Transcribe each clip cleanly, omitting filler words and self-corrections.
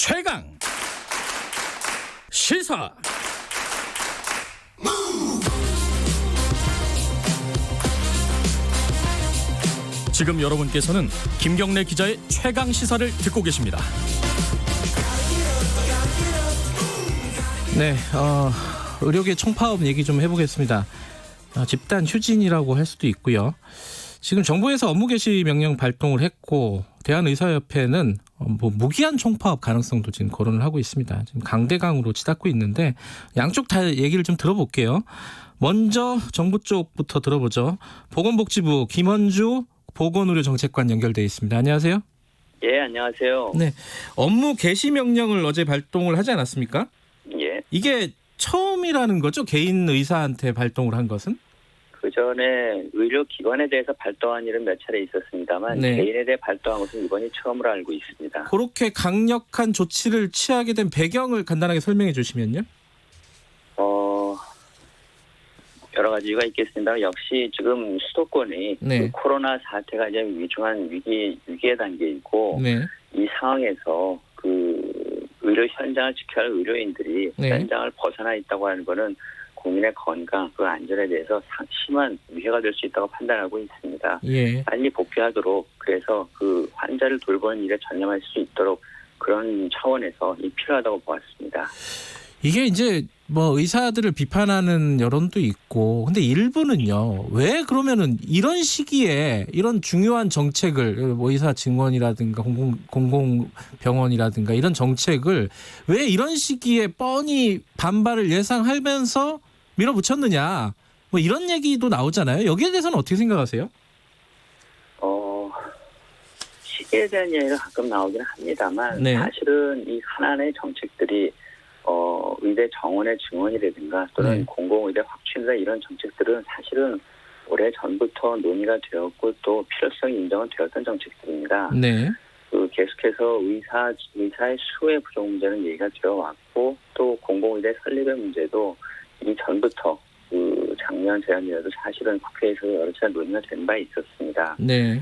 최강 시사. 지금 여러분께서는 김경래 기자의 최강 시사를 듣고 계십니다. 네, 의료계 총파업 얘기 좀 해보겠습니다. 집단 휴진이라고 할 수도 있고요. 지금 정부에서 업무 개시 명령 발동을 했고 대한의사협회는 무기한 총파업 가능성도 지금 거론을 하고 있습니다. 지금 강대강으로 치닫고 있는데 양쪽 다 얘기를 좀 들어볼게요. 먼저 정부 쪽부터 들어보죠. 보건복지부 김원주 보건의료정책관 연결돼 있습니다. 안녕하세요. 예, 안녕하세요. 네, 업무 개시 명령을 어제 발동을 하지 않았습니까? 예. 이게 처음이라는 거죠? 개인 의사한테 발동을 한 것은? 그 전에 의료기관에 대해서 발동한 일은 몇 차례 있었습니다만 네. 개인에 대해 발동한 것은 이번이 처음으로 알고 있습니다. 그렇게 강력한 조치를 취하게 된 배경을 간단하게 설명해 주시면요. 여러 가지 이유가 있겠습니다. 역시 지금 수도권이 네. 그 코로나 사태가 이제 위중한 위기의 단계이고 네. 이 상황에서 그 의료 현장을 지켜야 할 의료인들이 네. 현장을 벗어나 있다고 하는 것은 국민의 건강, 그 안전에 대해서 심한 위해가 될 수 있다고 판단하고 있습니다. 예. 빨리 복귀하도록 그래서 그 환자를 돌보는 일에 전념할 수 있도록 그런 차원에서 필요하다고 보았습니다. 이게 이제 뭐 의사들을 비판하는 여론도 있고 근데 일부는요. 왜 그러면은 이런 시기에 이런 중요한 정책을 뭐 의사 증원이라든가 공공병원이라든가 이런 정책을 왜 이런 시기에 뻔히 반발을 예상하면서 밀어붙였느냐. 뭐 이런 얘기도 나오잖아요. 여기에 대해서는 어떻게 생각하세요? 시기에 대한 이야기가 가끔 나오긴 합니다만 네. 사실은 이 하나의 정책들이 의대 정원의 증원이라든가 또는 네. 공공의대 확충이나 이런 정책들은 사실은 오래 전부터 논의가 되었고 또 필요성이 인정은 되었던 정책들입니다. 네. 그 계속해서 의사의 수의 부족 문제는 얘기가 되어 왔고 또 공공의대 설립의 문제도 이 전부터 그 작년 재작년에도 사실은 국회에서 여러 차례 논의가 된 바 있었습니다. 네.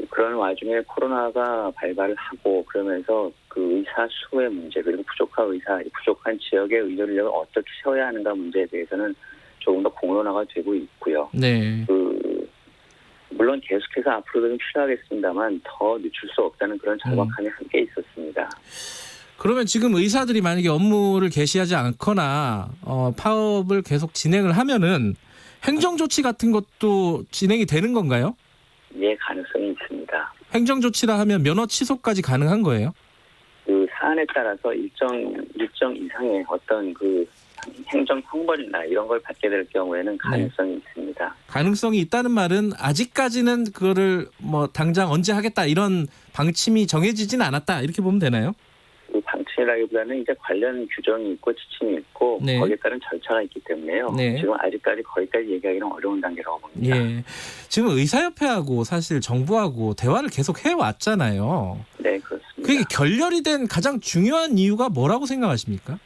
그런 와중에 코로나가 발발을 하고 그러면서 그 의사 수의 문제 그리고 부족한 지역의 의료 인력을 어떻게 세워야 하는가 문제에 대해서는 조금 더 공론화가 되고 있고요. 네. 물론 계속해서 앞으로도 좀 필요하겠습니다만 더 늦출 수 없다는 그런 절박함이 함께 있었습니다. 그러면 지금 의사들이 만약에 업무를 개시하지 않거나 파업을 계속 진행을 하면은 행정조치 같은 것도 진행이 되는 건가요? 예, 가능성이 있습니다. 행정조치라 하면 면허 취소까지 가능한 거예요? 그 사안에 따라서 일정 이상의 어떤 그 행정 형벌이나 이런 걸 받게 될 경우에는 가능성이 있습니다. 가능성이 있다는 말은 아직까지는 그거를 뭐 당장 언제 하겠다 이런 방침이 정해지진 않았다 이렇게 보면 되나요? 그 방침이라기보다는 이제 관련 규정이 있고 지침이 있고 네. 거기에 따른 절차가 있기 때문에요. 네. 지금 아직까지 거기까지 얘기하기는 어려운 단계라고 봅니다. 예. 지금 의사협회하고 사실 정부하고 대화를 계속 해왔잖아요. 네, 그렇습니다. 그게 결렬이 된 가장 중요한 이유가 뭐라고 생각하십니까?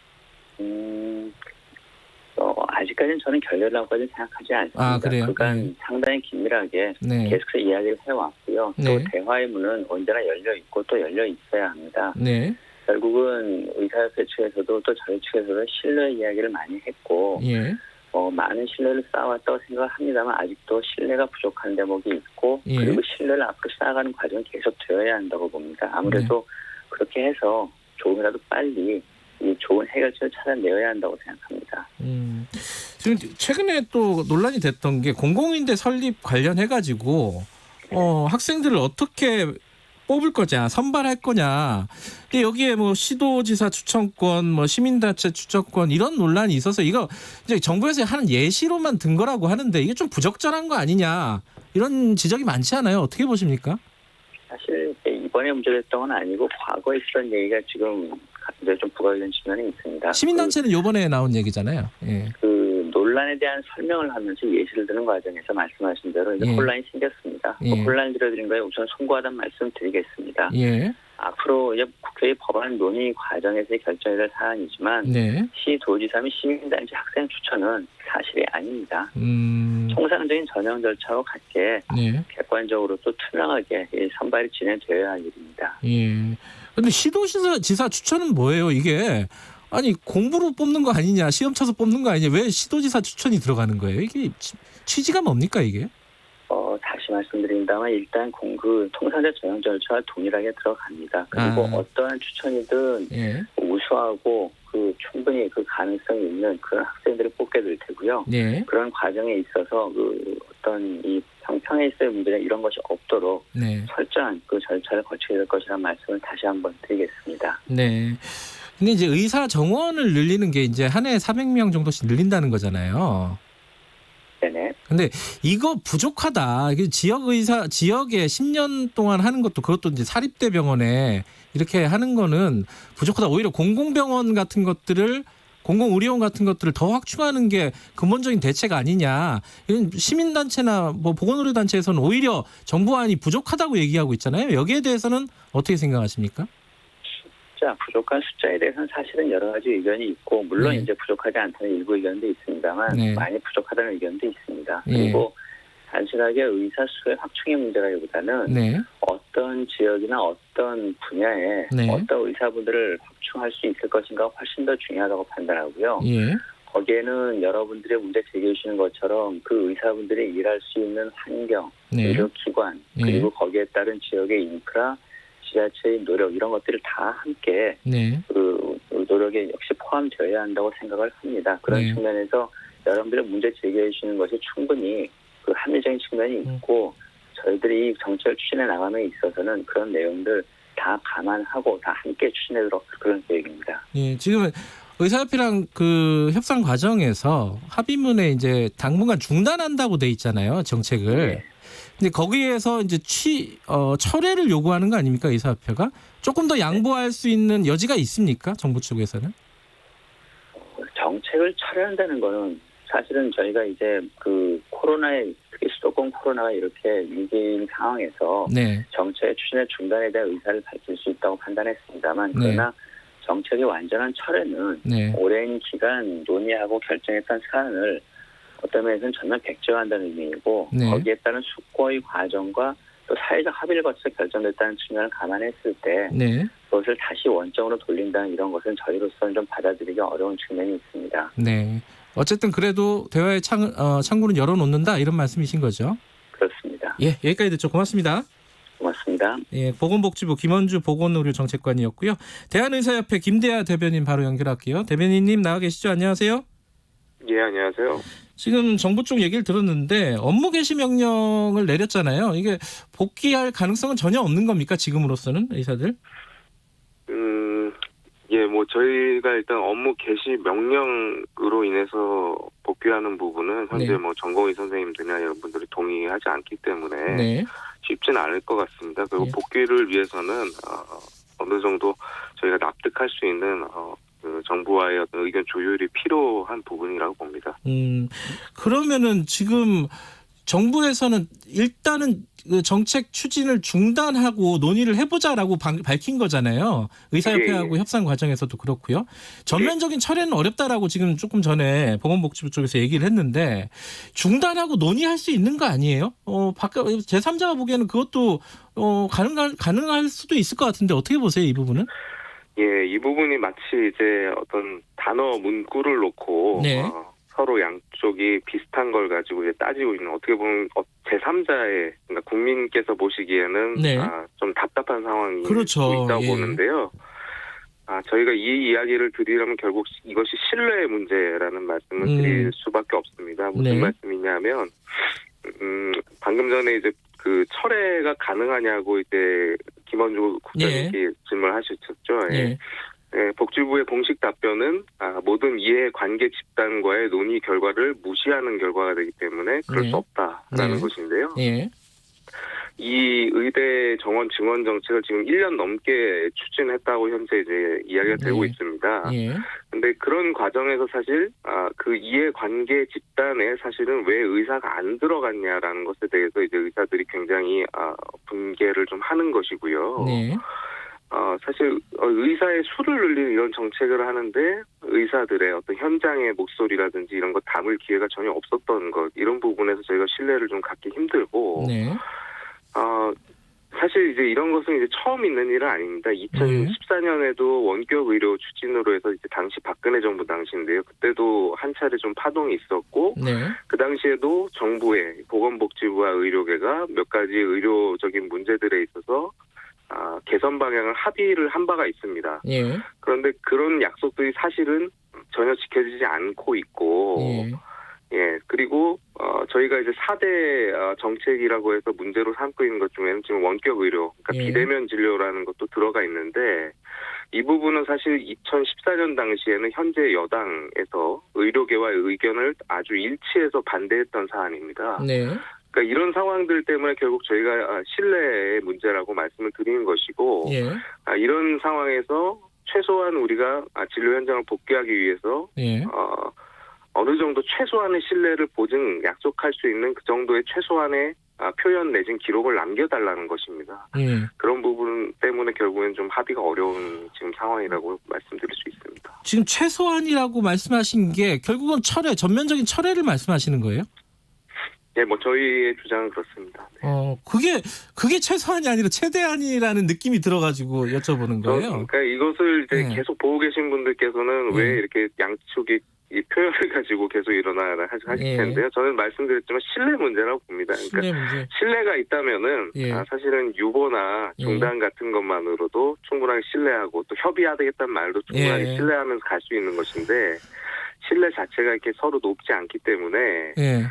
아직까지는 저는 결렬이라고까지는 생각하지 않습니다. 아, 그래요? 그간 네. 상당히 긴밀하게 네. 계속해서 이야기를 해왔고요. 또 네. 대화의 문은 언제나 열려 있고 또 열려 있어야 합니다. 네. 결국은 의사협회 측에서도 또 저희 측에서도 신뢰 이야기를 많이 했고 예. 많은 신뢰를 쌓아왔다고 생각을 합니다만 아직도 신뢰가 부족한 대목이 있고 예. 그리고 신뢰를 앞으로 쌓아가는 과정이 계속 되어야 한다고 봅니다. 아무래도 그렇게 해서 조금이라도 빨리 이 좋은 해결책을 찾아내야 한다고 생각합니다. 지금 최근에 또 논란이 됐던 게 공공의대 설립 관련해가지고 학생들을 어떻게 뽑을 거냐, 선발할 거냐. 근데 여기에 뭐 시도지사 추천권, 뭐 시민단체 추천권 이런 논란이 있어서 이거 이제 정부에서 하는 예시로만 든 거라고 하는데 이게 좀 부적절한 거 아니냐 이런 지적이 많지 않아요? 어떻게 보십니까? 사실 이번에 문제됐던 건 아니고 과거에 있었던 얘기가 지금 이제 좀 부각된 측면이 있습니다. 시민단체는 요번에 나온 얘기잖아요. 예. 그 논란에 대한 설명을 하면서 예시를 드는 과정에서 말씀하신 대로 이제 예. 혼란이 생겼습니다. 예. 혼란을 드려드린 거에 우선 송구하다는 말씀 드리겠습니다. 예. 앞으로 이제 국회의 법안 논의 과정에서의 결정이 될 사안이지만 네. 시도지사 및 시민단체 학생 추천은 사실이 아닙니다. 통상적인 전형 절차와 같게 네. 객관적으로 또 투명하게 이 선발이 진행되어야 할 일입니다. 예. 근데 시도지사 추천은 뭐예요? 이게 아니 공부로 뽑는 거 아니냐, 시험 쳐서 뽑는 거 아니냐, 왜 시도지사 추천이 들어가는 거예요? 이게 취지가 뭡니까 이게? 다시 말씀드린다면 일단 그 통상자 전형 절차와 동일하게 들어갑니다. 그리고 어떠한 추천이든 예. 우수하고 충분히 그 가능성이 있는 그런 학생들을 뽑게 될 테고요. 네. 그런 과정에 있어서 어떤 이 평평에 있어야 문제나 이런 것이 없도록 네. 철저한 그 절차를 거치게 될 것이라는 말씀을 다시 한번 드리겠습니다. 네. 근데 이제 의사 정원을 늘리는 게 이제 한 해에 400명 정도씩 늘린다는 거잖아요. 네네. 근데 이거 부족하다. 이게 지역에 10년 동안 하는 것도, 그것도 이제 사립대 병원에 이렇게 하는 거는 부족하다. 오히려 공공병원 같은 것들을, 공공의료원 같은 것들을 더 확충하는 게 근본적인 대책 아니냐. 이건 시민단체나 뭐 보건의료단체에서는 오히려 정부안이 부족하다고 얘기하고 있잖아요. 여기에 대해서는 어떻게 생각하십니까? 부족한 숫자에 대해서는 사실은 여러 가지 의견이 있고, 물론 네. 이제 부족하지 않다는 일부 의견도 있습니다만 네. 많이 부족하다는 의견도 있습니다. 예. 그리고 단순하게 의사 수의 확충의 문제라기보다는 네. 어떤 지역이나 어떤 분야에 네. 어떤 의사분들을 확충할 수 있을 것인가 훨씬 더 중요하다고 판단하고요. 예. 거기에는 여러분들의 문제 제기해 주시는 것처럼 그 의사분들이 일할 수 있는 환경, 네. 의료기관, 예. 그리고 거기에 따른 지역의 인프라, 지자체의 노력, 이런 것들을 다 함께 네. 그 노력에 역시 포함되어야 한다고 생각을 합니다. 그런 네. 측면에서 여러분들의 문제 제기해 주시는 것이 충분히 그 합리적인 측면이 있고, 저희들이 이 정책을 추진해 나감에 있어서는 그런 내용들 다 감안하고 다 함께 추진하도록 그런 계획입니다. 예. 지금 의사협회랑 그 협상 과정에서 합의문에 이제 당분간 중단한다고 돼 있잖아요, 정책을. 네. 근데 거기에서 이제 철회를 요구하는 거 아닙니까, 의사협회가? 조금 더 양보할 수 있는 여지가 있습니까, 정부 쪽에서는? 정책을 철회한다는 거는 사실은 저희가 이제 그 특히 수도권 코로나가 이렇게 위기인 상황에서 네. 정책의 추진의 중단에 대한 의사를 밝힐 수 있다고 판단했습니다만, 네. 그러나 정책의 완전한 철회는 네. 오랜 기간 논의하고 결정했던 사안을 어떤 면에서는 전면 백지화한다는 의미이고, 네. 거기에 따른 숙고의 과정과 또 사회적 합의를 거쳐 결정됐다는 측면을 감안했을 때 네. 그것을 다시 원점으로 돌린다는 이런 것은 저희로서는 좀 받아들이기 어려운 측면이 있습니다. 네. 어쨌든 그래도 대화의 창구는 열어놓는다, 이런 말씀이신 거죠? 그렇습니다. 예, 여기까지 듣죠. 고맙습니다. 고맙습니다. 예, 보건복지부 김원주 보건의료정책관이었고요. 대한의사협회 김대하 대변인 바로 연결할게요. 대변인님 나와 계시죠? 안녕하세요. 예, 안녕하세요. 지금 정부 쪽 얘기를 들었는데 업무 개시 명령을 내렸잖아요. 이게 복귀할 가능성은 전혀 없는 겁니까, 지금으로서는 의사들? 예, 저희가 일단 업무 개시 명령으로 인해서 복귀하는 부분은 현재 네. 전공의 선생님들이나 이런 분들이 동의하지 않기 때문에 네. 쉽지는 않을 것 같습니다. 그리고 예. 복귀를 위해서는 어느 정도 저희가 납득할 수 있는 그 정부와의 어떤 의견 조율이 필요한 부분이라고 봅니다. 그러면은 지금 정부에서는 일단은 그 정책 추진을 중단하고 논의를 해보자라고 밝힌 거잖아요. 의사협회하고 예. 협상 과정에서도 그렇고요. 전면적인 철회는 어렵다라고 지금 조금 전에 보건복지부 쪽에서 얘기를 했는데, 중단하고 논의할 수 있는 거 아니에요? 제3자가 보기에는 그것도 가능할 수도 있을 것 같은데 어떻게 보세요, 이 부분은? 예, 이 부분이 마치 이제 어떤 단어 문구를 놓고 네. 서로 양쪽이 비슷한 걸 가지고 이제 따지고 있는, 어떻게 보면 제3자의, 그러니까 국민께서 보시기에는 네. 좀 답답한 상황이 그렇죠. 있다고 예. 보는데요. 저희가 이 이야기를 드리려면 결국 이것이 신뢰의 문제라는 말씀을 드릴 수밖에 없습니다. 무슨 네. 말씀이냐면, 방금 전에 이제 그 철회가 가능하냐고 이제 김원주 국장님께 질문하셨죠. 예. 예, 복지부의 공식 답변은 모든 이해관계 집단과의 논의 결과를 무시하는 결과가 되기 때문에 그럴 네. 수 없다라는 네. 것인데요. 예. 이 의대 정원 증원 정책을 지금 1년 넘게 추진했다고 현재 이제 이야기가 되고 네. 있습니다. 예. 근데 그런 과정에서 사실 그 이해관계 집단에 사실은 왜 의사가 안 들어갔냐라는 것에 대해서 이제 의사들이 굉장히 분개를 좀 하는 것이고요. 네. 사실 의사의 수를 늘리는 이런 정책을 하는데 의사들의 어떤 현장의 목소리라든지 이런 거 담을 기회가 전혀 없었던 것, 이런 부분에서 저희가 신뢰를 좀 갖기 힘들고, 네. 사실 이제 이런 것은 이제 처음 있는 일은 아닙니다. 2014년에도 원격 의료 추진으로 해서 이제 당시 박근혜 정부 당시인데요. 그때도 한 차례 좀 파동이 있었고, 네. 그 당시에도 정부의 보건복지부와 의료계가 몇 가지 의료적인 문제들에 있어서 개선 방향을 합의를 한 바가 있습니다. 예. 그런데 그런 약속들이 사실은 전혀 지켜지지 않고 있고, 예. 그리고 저희가 이제 4대 정책이라고 해서 문제로 삼고 있는 것 중에는 지금 원격 의료, 그러니까 예. 비대면 진료라는 것도 들어가 있는데, 이 부분은 사실 2014년 당시에는 현재 여당에서 의료계와의 의견을 아주 일치해서 반대했던 사안입니다. 네. 그러니까 이런 상황들 때문에 결국 저희가 신뢰의 문제라고 말씀을 드리는 것이고, 예. 이런 상황에서 최소한 우리가 진료 현장을 복귀하기 위해서 예. 어느 정도 최소한의 신뢰를 약속할 수 있는 그 정도의 최소한의 표현 내진 기록을 남겨달라는 것입니다. 예. 그런 부분 때문에 결국엔 좀 합의가 어려운 지금 상황이라고 말씀드릴 수 있습니다. 지금 최소한이라고 말씀하신 게 결국은 전면적인 철회를 말씀하시는 거예요? 네, 뭐 저희의 주장은 그렇습니다. 네. 그게 최소한이 아니라 최대한이라는 느낌이 들어가지고 여쭤보는 거예요. 그러니까 이것을 이제 네. 계속 보고 계신 분들께서는 네. 왜 이렇게 양쪽이 이 표현을 가지고 계속 일어나라 하실 예. 텐데요. 저는 말씀드렸지만 신뢰 문제라고 봅니다. 그러니까 신뢰 문제. 신뢰가 있다면은 예. 사실은 유보나 중단 같은 것만으로도 충분하게 신뢰하고 또 협의하겠다는 말도 충분하게 예. 신뢰하면서 갈 수 있는 것인데 신뢰 자체가 이렇게 서로 높지 않기 때문에 예.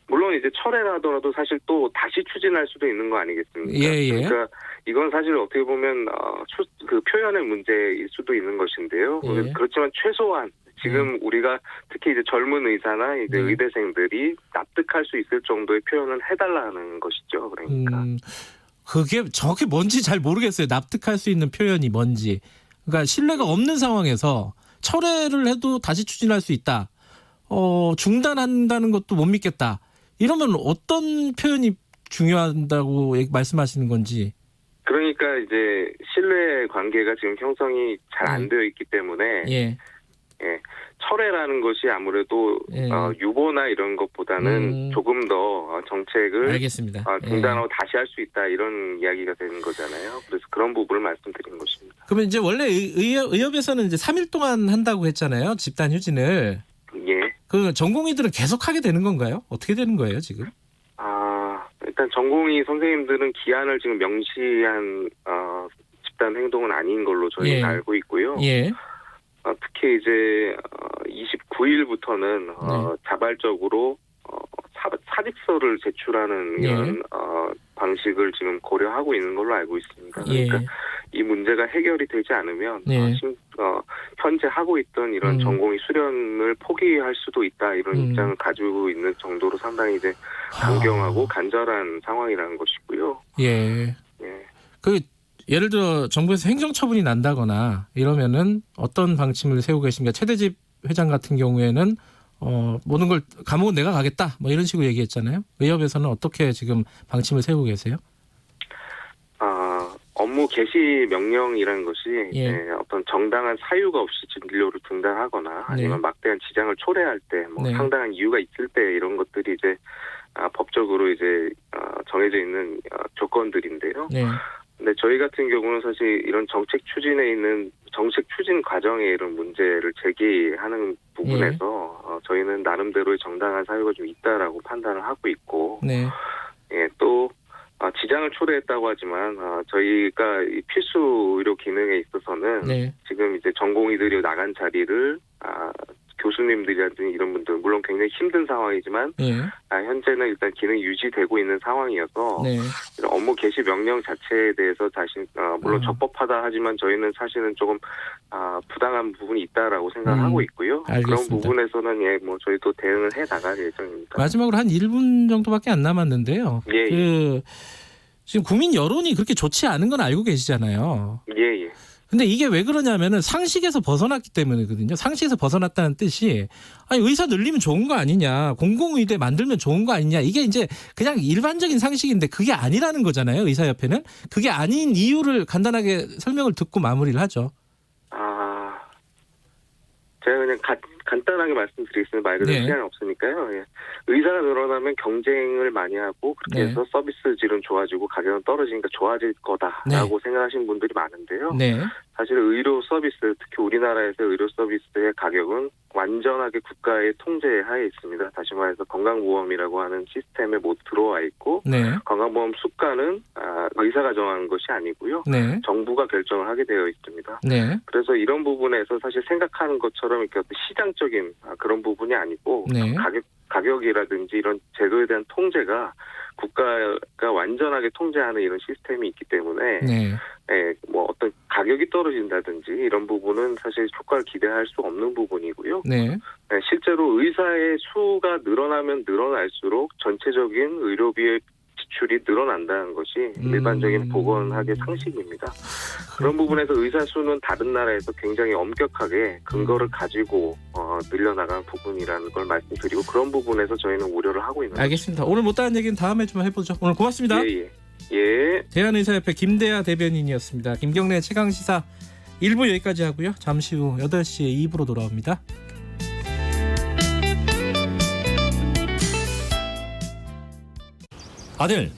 물론 이제 철회를 하더라도 사실 또 다시 추진할 수도 있는 거 아니겠습니까? 예. 그러니까 이건 사실 어떻게 보면 그 표현의 문제일 수도 있는 것인데요. 예. 그렇지만 최소한 지금 우리가 특히 이제 젊은 의사나 이제 의대생들이 납득할 수 있을 정도의 표현을 해달라는 것이죠. 그러니까 그게 정확히 뭔지 잘 모르겠어요. 납득할 수 있는 표현이 뭔지. 그러니까 신뢰가 없는 상황에서 철회를 해도 다시 추진할 수 있다. 중단한다는 것도 못 믿겠다. 이러면 어떤 표현이 중요하다고 말씀하시는 건지. 그러니까 이제 신뢰 관계가 지금 형성이 잘 안 되어 있기 때문에 예. 철회라는 것이 아무래도 예. 유보나 이런 것보다는 조금 더 정책을 알겠습니다. 중단하고 다시 할 수 있다 이런 이야기가 되는 거잖아요. 그래서 그런 부분을 말씀드린 것입니다. 그러면 이제 원래 의협에서는 이제 3일 동안 한다고 했잖아요. 집단 휴진을. 예. 그 전공의들은 계속 하게 되는 건가요? 어떻게 되는 거예요, 지금? 일단 전공의 선생님들은 기한을 지금 명시한 집단 행동은 아닌 걸로 저희는 예. 알고 있고요. 예. 특히 이제 29일부터는 자발적으로 사직서를 제출하는 이런 방식을 지금 고려하고 있는 걸로 알고 있습니다. 그러니까 이 문제가 해결이 되지 않으면 현재 하고 있던 이런 전공의 수련을 포기할 수도 있다 이런 입장을 가지고 있는 정도로 상당히 이제 강경하고 간절한 상황이라는 것이고요. 예. 예를 들어 정부에서 행정처분이 난다거나 이러면은 어떤 방침을 세우고 계십니까? 최대집 회장 같은 경우에는 모든 걸 감옥은 내가 가겠다 뭐 이런 식으로 얘기했잖아요. 의협에서는 어떻게 지금 방침을 세우고 계세요? 업무 개시 명령이라는 것이 어떤 정당한 사유가 없이 진료를 중단하거나 아니면 막대한 지장을 초래할 때 상당한 이유가 있을 때 이런 것들이 이제 법적으로 이제 정해져 있는 조건들인데요. 근데 저희 같은 경우는 사실 이런 정책 추진 과정에 이런 문제를 제기하는 부분에서 저희는 나름대로의 정당한 사유가 좀 있다라고 판단을 하고 있고, 또 지장을 초래했다고 하지만 저희가 이 필수 의료 기능에 있어서는 지금 이제 전공의들이 나간 자리를 교수님들이라든지 이런 분들 물론 굉장히 힘든 상황이지만 현재는 일단 기능이 유지되고 있는 상황이어서 이런 업무 개시 명령 자체에 대해서 물론 적법하다 하지만 저희는 사실은 조금 부당한 부분이 있다라고 생각을 하고 있고요. 알겠습니다. 그런 부분에서는 저희도 대응을 해 나갈 예정입니다. 마지막으로 한 1분 정도밖에 안 남았는데요. 예. 지금 국민 여론이 그렇게 좋지 않은 건 알고 계시잖아요. 예. 근데 이게 왜 그러냐면은 상식에서 벗어났기 때문이거든요. 상식에서 벗어났다는 뜻이 의사 늘리면 좋은 거 아니냐, 공공의대 만들면 좋은 거 아니냐, 이게 이제 그냥 일반적인 상식인데 그게 아니라는 거잖아요. 의사협회는 그게 아닌 이유를 간단하게 설명을 듣고 마무리를 하죠. 제가 그냥 간단하게 말씀드리겠습니다. 말 그대로 네. 시간이 없으니까요. 예. 의사가 늘어나면 경쟁을 많이 하고 그렇게 네. 해서 서비스 질은 좋아지고 가격은 떨어지니까 좋아질 거다라고 생각하시는 분들이 많은데요. 네. 사실 의료 서비스, 특히 우리나라에서 의료 서비스의 가격은 완전하게 국가의 통제하에 있습니다. 다시 말해서 건강보험이라고 하는 시스템에 모두 들어와 있고 네. 건강보험 수가는 의사가 정하는 것이 아니고요. 네. 정부가 결정을 하게 되어 있습니다. 네. 그래서 이런 부분에서 사실 생각하는 것처럼 이렇게 어떤 시장적인 그런 부분이 아니고 네. 가격이라든지 이런 제도에 대한 통제가 국가가 완전하게 통제하는 이런 시스템이 있기 때문에 네. 뭐 어떤 가격이 떨어진다든지 이런 부분은 사실 효과를 기대할 수 없는 부분이고요. 네. 실제로 의사의 수가 늘어나면 늘어날수록 전체적인 의료비의 지출이 늘어난다는 것이 일반적인 보건학의 상식입니다. 그런 부분에서 의사 수는 다른 나라에서 굉장히 엄격하게 근거를 가지고 늘려나가는 부분이라는 걸 말씀드리고 그런 부분에서 저희는 우려를 하고 있는 알겠습니다. 오늘 못다한 얘기는 다음에 좀 해보죠. 오늘 고맙습니다. 예. 대한의사협회 김대하 대변인이었습니다. 김경래 최강시사 1부 여기까지 하고요. 잠시 후 8시에 2부로 돌아옵니다. 아들,